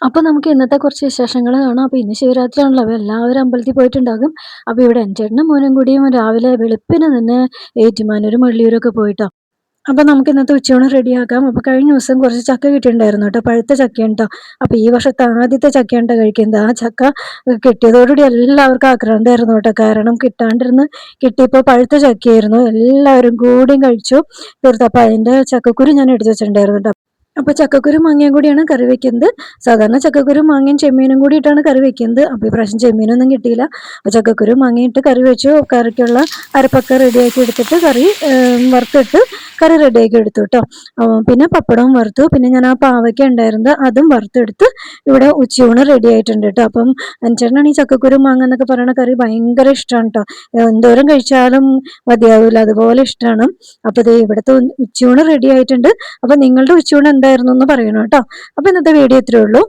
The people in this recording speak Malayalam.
അപ്പോൾ നമുക്ക് ഇന്നത്തെ കുറച്ച് വിശേഷങ്ങൾ കാണാം. അപ്പോൾ ഇന്ന് ശിവരാത്രിയാണല്ലോ. അപ്പോൾ എല്ലാവരും അമ്പലത്തിൽ പോയിട്ടുണ്ടാകും. അപ്പോൾ ഇവിടെ ചേട്ടനും മോനും കൂടിയും രാവിലെ വെളുപ്പിനെ തന്നെ ഏറ്റുമാനൂരും വള്ളിയൂരൊക്കെ പോയിട്ടോ. അപ്പോൾ നമുക്ക് ഇന്നത്തെ ഉച്ചയൂണ് റെഡിയാക്കാം. അപ്പോൾ കഴിഞ്ഞ ദിവസം കുറച്ച് ചക്ക കിട്ടിയിട്ടുണ്ടായിരുന്നു കേട്ടോ. പഴുത്ത ചക്കയാണ് ട്ടോ. അപ്പോൾ ഈ വർഷത്തെ ആദ്യത്തെ ചക്കയാണ് ട്ടോ കഴിക്കുന്നത്. ആ ചക്ക കിട്ടിയതോടുകൂടി എല്ലാവർക്കും ആക്രാന്തമായിരുന്നു കേട്ടോ. കാരണം കിട്ടാണ്ടിരുന്ന് കിട്ടിയപ്പോൾ പഴുത്ത ചക്കയായിരുന്നു. എല്ലാവരും കൂടിയും കഴിച്ചു തീർത്തു. അപ്പോൾ അതിൻ്റെ ചക്കക്കുരു ഞാൻ എടുത്ത് വെച്ചിട്ടുണ്ടായിരുന്നു ട്ടോ. അപ്പോൾ ചക്കക്കുരും മാങ്ങയും കൂടിയാണ് കറി വെക്കുന്നത്. സാധാരണ ചക്കക്കുരും മാങ്ങയും ചെമ്മീനും കൂടിയിട്ടാണ് കറി വെക്കുന്നത്. അപ്പോൾ ഇപ്രാവശ്യം ചെമ്മീനൊന്നും കിട്ടിയില്ല. അപ്പോൾ ചക്കക്കുരും മാങ്ങയും ഇട്ട് കറി വെച്ചു. കറിക്കുള്ള അരപ്പൊക്കെ റെഡിയാക്കി എടുത്തിട്ട് വറുത്തിട്ട് കറി റെഡിയാക്കി എടുത്തു കേട്ടോ. പിന്നെ പപ്പടവും വറുത്തു. പിന്നെ ഞാൻ ആ പാവയ്ക്ക ഉണ്ടായിരുന്നത് അതും വറുത്തെടുത്ത് ഇവിടെ ഉച്ചയൂണ് റെഡി ആയിട്ടുണ്ട് കേട്ടോ. അപ്പം ചേട്ടനാണ് ഈ ചക്കക്കുരും മാങ്ങ എന്നൊക്കെ പറയുന്ന കറി ഭയങ്കര ഇഷ്ടമാണ് കേട്ടോ. എന്തോരം കഴിച്ചാലും മതിയാവില്ല, അതുപോലെ ഇഷ്ടമാണ്. അപ്പോൾ ദേ ഇവിടുത്തെ ഉച്ചയൂണ് റെഡി ആയിട്ടുണ്ട്. അപ്പോൾ നിങ്ങളുടെ ഉച്ചയൂണ് എന്തായിരുന്നു എന്ന് പറയണം കേട്ടോ. അപ്പോൾ ഇന്നത്തെ വീഡിയോ ഇത്രയേ ഉള്ളൂ.